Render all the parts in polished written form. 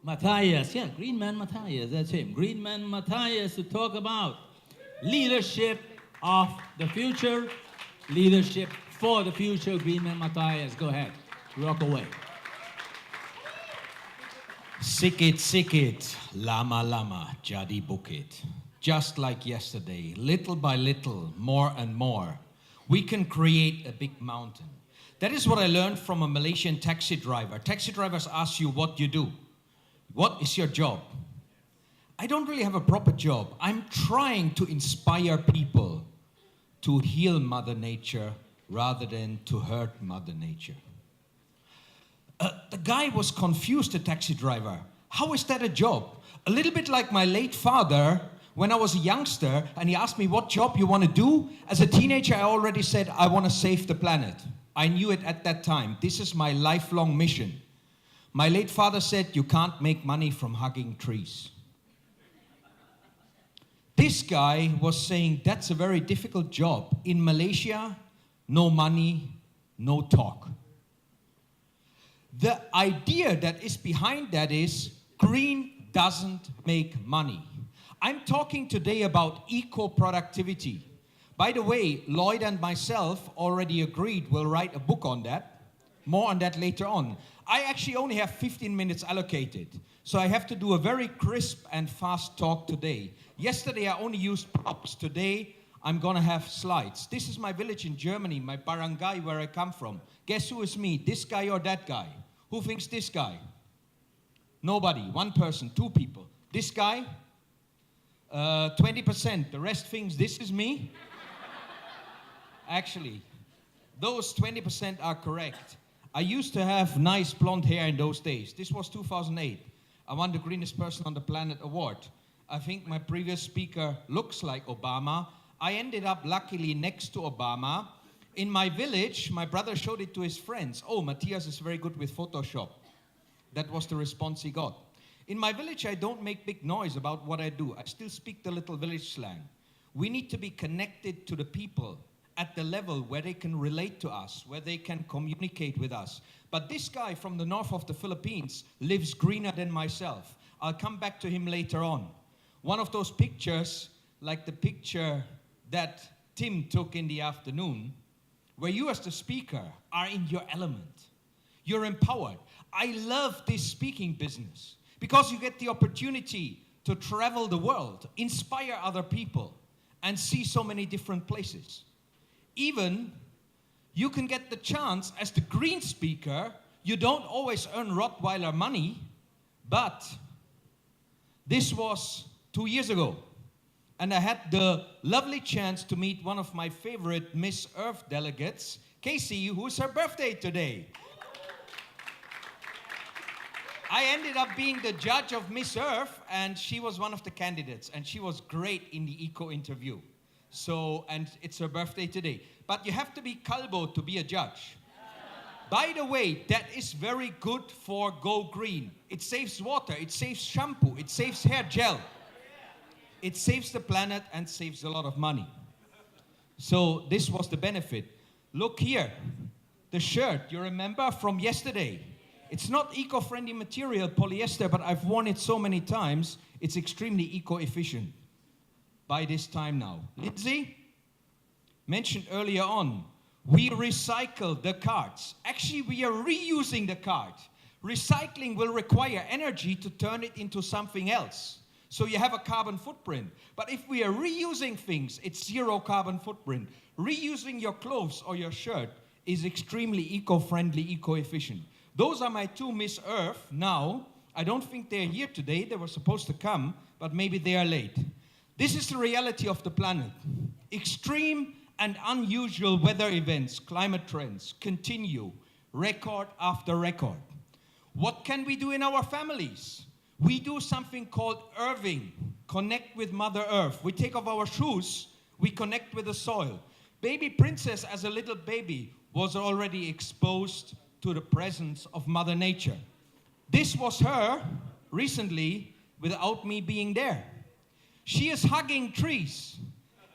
Matthias, yeah, Green Man Matthias, that's him. Green Man Matthias to talk about leadership of the future, leadership for the future. Green Man Matthias, go ahead, rock away. Sikit, lama lama, jadi bukit. Just like yesterday, little by little, more and more, we can create a big mountain. That is what I learned from a Malaysian taxi driver. Taxi drivers ask you what you do. What is your job? I don't really have a proper job. I'm trying to inspire people to heal Mother Nature rather than to hurt Mother Nature. The guy was confused, the taxi driver. How is that a job? A little bit like my late father when I was a youngster and he asked me what job you want to do. As a teenager, I already said, I want to save the planet. I knew it at that time. This is my lifelong mission. My late father said, you can't make money from hugging trees. This guy was saying, that's a very difficult job. In Malaysia, no money, no talk. The idea that is behind that is green doesn't make money. I'm talking today about eco-productivity. By the way, Lloyd and myself already agreed we'll write a book on that. More on that later on. I actually only have 15 minutes allocated, so I have to do a very crisp and fast talk today. Yesterday I only used props. Today I'm gonna have slides. This is my village in Germany, my barangay where I come from. Guess who is me? This guy or that guy? Who thinks this guy? Nobody. One person, two people. This guy? 20%. The rest thinks this is me? Actually, those 20% are correct. I used to have nice blonde hair in those days. This was 2008. I won the Greenest Person on the Planet award. I think my previous speaker looks like Obama. I ended up luckily next to Obama. In my village, my brother showed it to his friends. Oh, Matthias is very good with Photoshop. That was the response he got. In my village, I don't make big noise about what I do. I still speak the little village slang. We need to be connected to the people at the level where they can relate to us, where they can communicate with us. But this guy from the north of the Philippines lives greener than myself. I'll come back to him later on. One of those pictures, like the picture that Tim took in the afternoon, where you as the speaker are in your element. You're empowered. I love this speaking business because you get the opportunity to travel the world, inspire other people, and see so many different places. Even you can get the chance as the green speaker, you don't always earn Rottweiler money, but this was 2 years ago. And I had the lovely chance to meet one of my favorite Miss Earth delegates, Casey, who's her birthday today. I ended up being the judge of Miss Earth, and she was one of the candidates, and she was great in the eco interview. So, and it's her birthday today. But you have to be Kalbo to be a judge. By the way, that is very good for Go Green. It saves water, it saves shampoo, it saves hair gel. It saves the planet and saves a lot of money. So this was the benefit. Look here, the shirt, you remember from yesterday. It's not eco-friendly material, polyester, but I've worn it so many times, it's extremely eco-efficient by this time now. Lindsay mentioned earlier on, we recycle the cards. Actually, we are reusing the card. Recycling will require energy to turn it into something else. So you have a carbon footprint. But if we are reusing things, it's zero carbon footprint. Reusing your clothes or your shirt is extremely eco-friendly, eco-efficient. Those are my two Miss Earth now. I don't think they're here today. They were supposed to come, but maybe they are late. This is the reality of the planet. Extreme and unusual weather events, climate trends continue, record after record. What can we do in our families? We do something called earthing, connect with Mother Earth. We take off our shoes, we connect with the soil. Baby Princess, as a little baby, was already exposed to the presence of Mother Nature. This was her recently without me being there. She is hugging trees.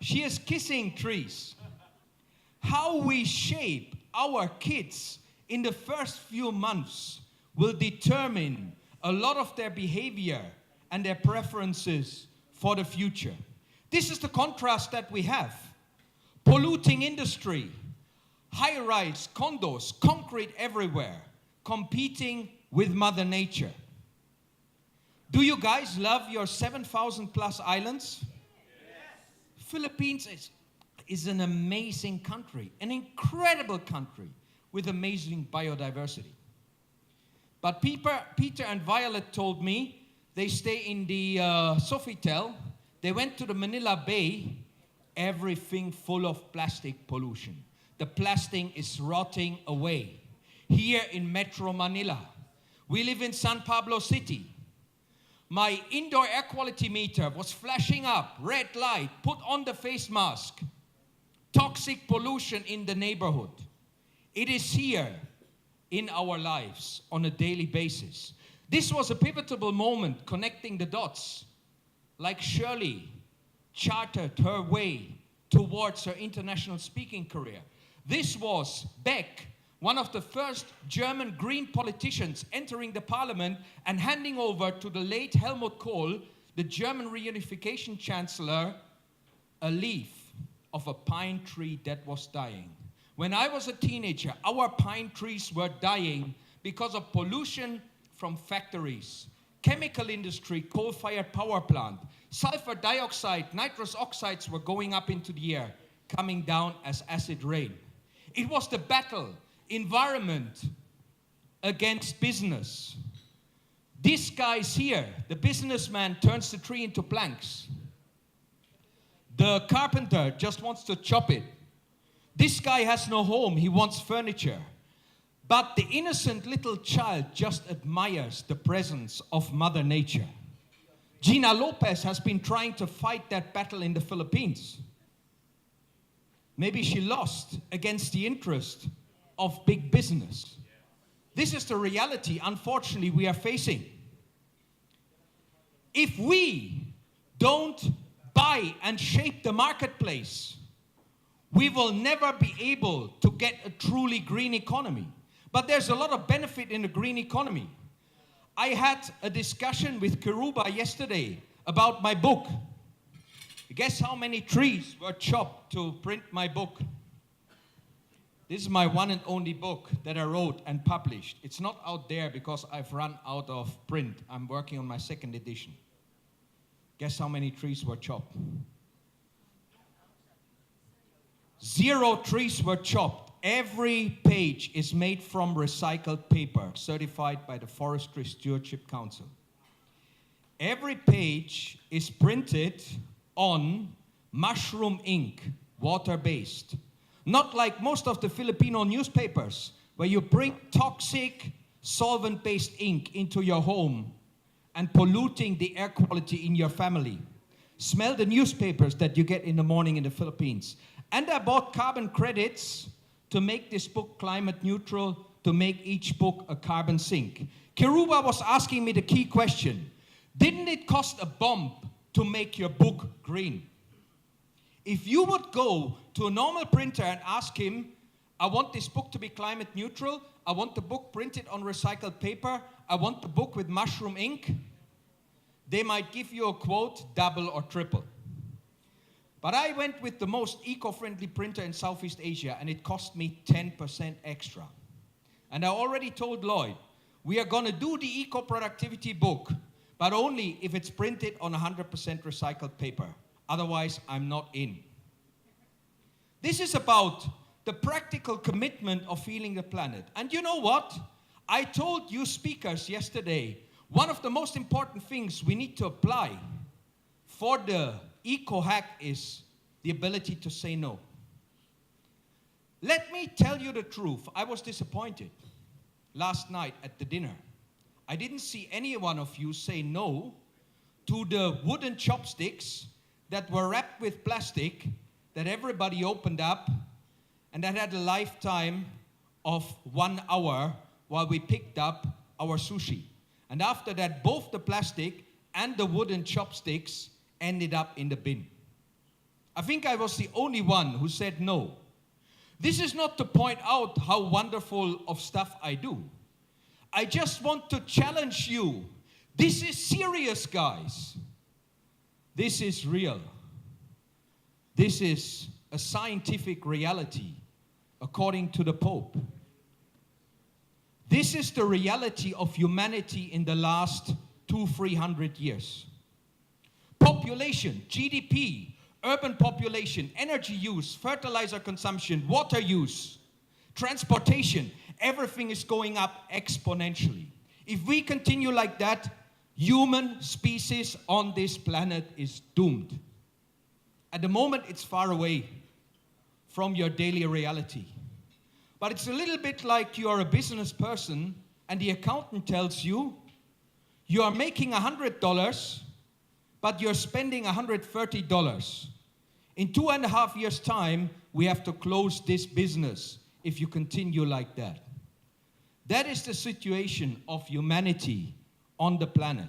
She is kissing trees. How we shape our kids in the first few months will determine a lot of their behavior and their preferences for the future. This is the contrast that we have. Polluting industry, high-rise condos, concrete everywhere, competing with Mother Nature. Do you guys love your 7,000 plus islands? Yes. Philippines is an amazing country, an incredible country with amazing biodiversity. But Peter and Violet told me they stay in the Sofitel. They went to the Manila Bay, everything full of plastic pollution. The plastic is rotting away. Here in Metro Manila, we live in San Pablo City. My indoor air quality meter was flashing up, red light, put on the face mask. Toxic pollution in the neighborhood. It is here in our lives on a daily basis. This was a pivotal moment connecting the dots, like Shirley charted her way towards her international speaking career. This was Beck, one of the first German green politicians entering the parliament and handing over to the late Helmut Kohl, the German reunification chancellor, a leaf of a pine tree that was dying. When I was a teenager, our pine trees were dying because of pollution from factories, chemical industry, coal-fired power plant, sulfur dioxide, nitrous oxides were going up into the air, coming down as acid rain. It was the battle, environment against business. This guy's here, the businessman turns the tree into planks. The carpenter just wants to chop it. This guy has no home, he wants furniture. But the innocent little child just admires the presence of Mother Nature. Gina Lopez has been trying to fight that battle in the Philippines. Maybe she lost against the interest of big business. This is the reality, unfortunately, we are facing. If we don't buy and shape the marketplace, we will never be able to get a truly green economy. But there's a lot of benefit in the green economy. I had a discussion with Kiruba yesterday about my book. Guess how many trees were chopped to print my book? This is my one and only book that I wrote and published. It's not out there because I've run out of print. I'm working on my second edition. Guess how many trees were chopped? 0 trees were chopped. Every page is made from recycled paper, certified by the Forestry Stewardship Council. Every page is printed on mushroom ink, water-based. Not like most of the Filipino newspapers, where you bring toxic solvent-based ink into your home and polluting the air quality in your family. Smell the newspapers that you get in the morning in the Philippines. And I bought carbon credits to make this book climate neutral, to make each book a carbon sink. Kiruba was asking me the key question. Didn't it cost a bomb to make your book green? If you would go to a normal printer and ask him, I want this book to be climate neutral, I want the book printed on recycled paper, I want the book with mushroom ink, they might give you a quote, double or triple. But I went with the most eco-friendly printer in Southeast Asia, and it cost me 10% extra. And I already told Lloyd, we are going to do the eco-productivity book, but only if it's printed on 100% recycled paper. Otherwise, I'm not in. This is about the practical commitment of healing the planet. And you know what? I told you speakers yesterday, one of the most important things we need to apply for the eco-hack is the ability to say no. Let me tell you the truth. I was disappointed last night at the dinner. I didn't see any one of you say no to the wooden chopsticks that were wrapped with plastic that everybody opened up and that had a lifetime of 1 hour while we picked up our sushi. And after that, both the plastic and the wooden chopsticks ended up in the bin. I think I was the only one who said no. This is not to point out how wonderful of stuff I do. I just want to challenge you. This is serious, guys. This is real. This is a scientific reality, according to the Pope. This is the reality of humanity in the last 200-300 years. Population, GDP, urban population, energy use, fertilizer consumption, water use, transportation, everything is going up exponentially. If we continue like that, human species on this planet is doomed. At the moment, it's far away from your daily reality. But it's a little bit like you are a business person and the accountant tells you, you are making $100, but you're spending $130. In 2.5 years' time, we have to close this business if you continue like that. That is the situation of humanity on the planet.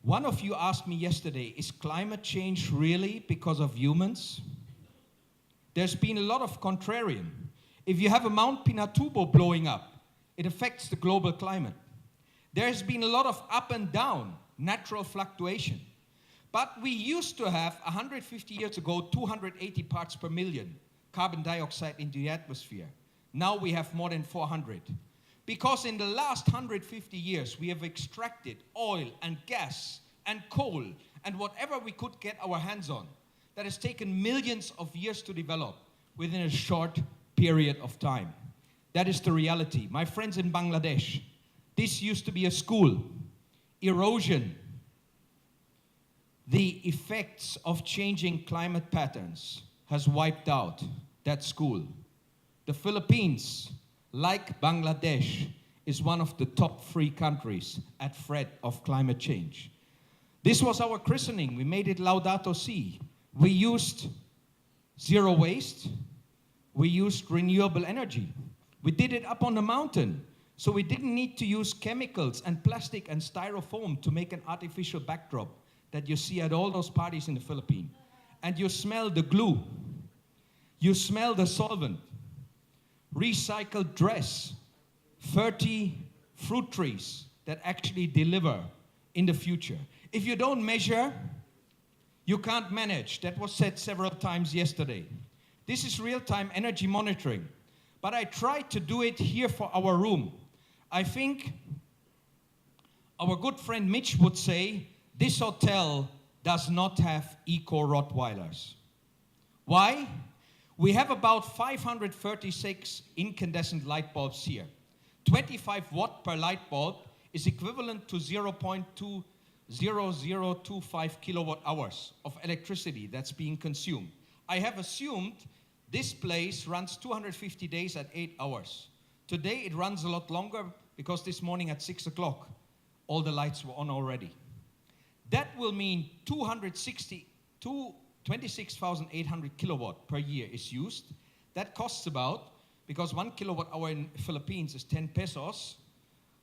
One of you asked me yesterday, is climate change really because of humans? There's been a lot of contrarian. If you have a Mount Pinatubo blowing up, it affects the global climate. There's been a lot of up and down, natural fluctuation. But we used to have, 150 years ago, 280 parts per million carbon dioxide in the atmosphere. Now we have more than 400. Because in the last 150 years, we have extracted oil and gas and coal and whatever we could get our hands on. That has taken millions of years to develop within a short period of time. That is the reality. My friends in Bangladesh, this used to be a school. Erosion, the effects of changing climate patterns has wiped out that school. The Philippines, like Bangladesh, is one of the top 3 countries at threat of climate change. This was our christening. We made it Laudato Si. We used zero waste. We used renewable energy. We did it up on the mountain. So we didn't need to use chemicals and plastic and styrofoam to make an artificial backdrop that you see at all those parties in the Philippines. And you smell the glue. You smell the solvent. Recycled dress. 30 fruit trees that actually deliver in the future. If you don't measure, you can't manage. That was said several times yesterday. This is real-time energy monitoring. But I tried to do it here for our room. I think our good friend Mitch would say, this hotel does not have eco-Rottweilers. Why? We have about 536 incandescent light bulbs here. 25 watt per light bulb is equivalent to 0.0025 kilowatt hours of electricity that's being consumed. I have assumed this place runs 250 days at 8 hours. Today it runs a lot longer because this morning at 6 o'clock, all the lights were on already. That will mean 26,800 kilowatt per year is used. That costs about, because 1 kilowatt hour in the Philippines is 10 pesos,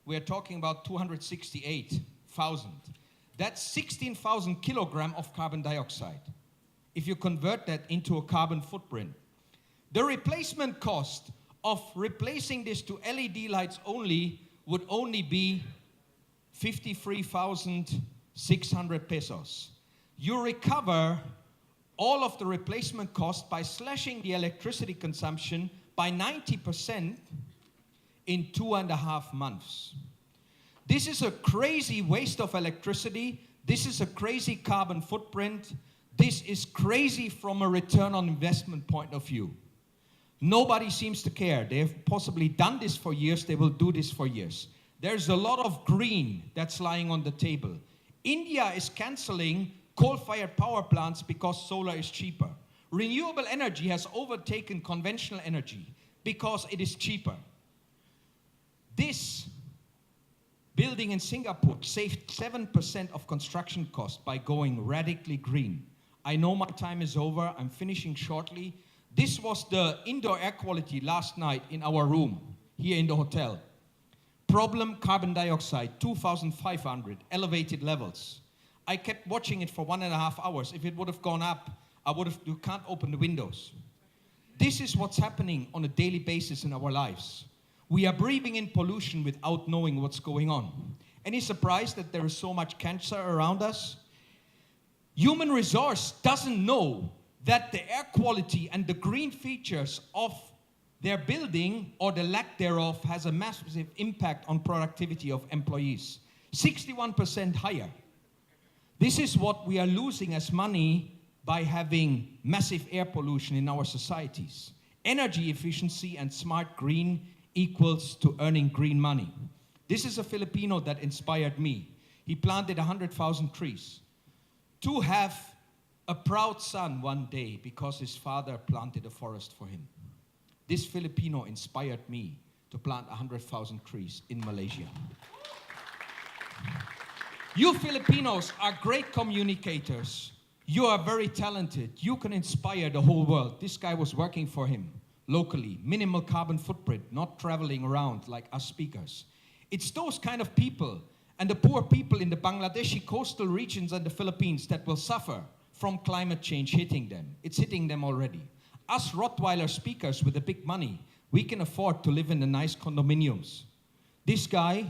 we are talking about 268,000. That's 16,000 kilogram of carbon dioxide. If you convert that into a carbon footprint. The replacement cost of replacing this to LED lights only would only be 53,600 pesos. You recover all of the replacement cost by slashing the electricity consumption by 90% in 2.5 months. This is a crazy waste of electricity. This is a crazy carbon footprint. This is crazy from a return on investment point of view. Nobody seems to care. They have possibly done this for years. They will do this for years. There's a lot of green that's lying on the table. India is canceling coal-fired power plants because solar is cheaper. Renewable energy has overtaken conventional energy because it is cheaper. This building in Singapore saved 7% of construction costs by going radically green. I know my time is over. I'm finishing shortly. This was the indoor air quality last night in our room here in the hotel. Problem, carbon dioxide, 2,500, elevated levels. I kept watching it for 1.5 hours. If it would have gone up, you can't open the windows. This is what's happening on a daily basis in our lives. We are breathing in pollution without knowing what's going on. Any surprise that there is so much cancer around us? Human resource doesn't know that the air quality and the green features of their building or the lack thereof has a massive impact on productivity of employees. 61% higher. This is what we are losing as money by having massive air pollution in our societies. Energy efficiency and smart green equals to earning green money. This is a Filipino that inspired me. He planted 100,000 trees to have a proud son one day because his father planted a forest for him. This Filipino inspired me to plant 100,000 trees in Malaysia. You Filipinos are great communicators. You are very talented. You can inspire the whole world. This guy was working for him locally. Minimal carbon footprint, not traveling around like us speakers. It's those kind of people and the poor people in the Bangladeshi coastal regions and the Philippines that will suffer from climate change hitting them. It's hitting them already. Us Rottweiler speakers with the big money, we can afford to live in the nice condominiums. This guy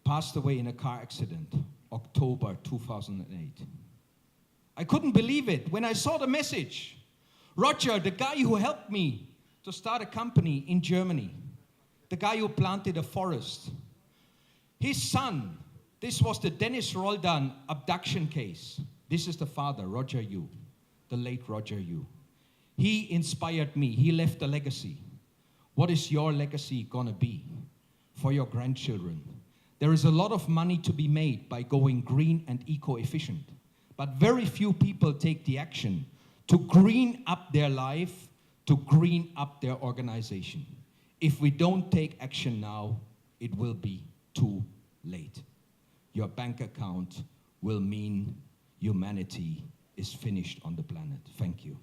passed away in a car accident, October 2008. I couldn't believe it when I saw the message. Roger, the guy who helped me to start a company in Germany, the guy who planted a forest, his son, this was the Dennis Roldan abduction case. This is the father, Roger Yu, the late Roger Yu. He inspired me. He left a legacy. What is your legacy gonna be for your grandchildren? There is a lot of money to be made by going green and eco-efficient, but very few people take the action to green up their life, to green up their organization. If we don't take action now, it will be too late. Your bank account will mean humanity is finished on the planet. Thank you.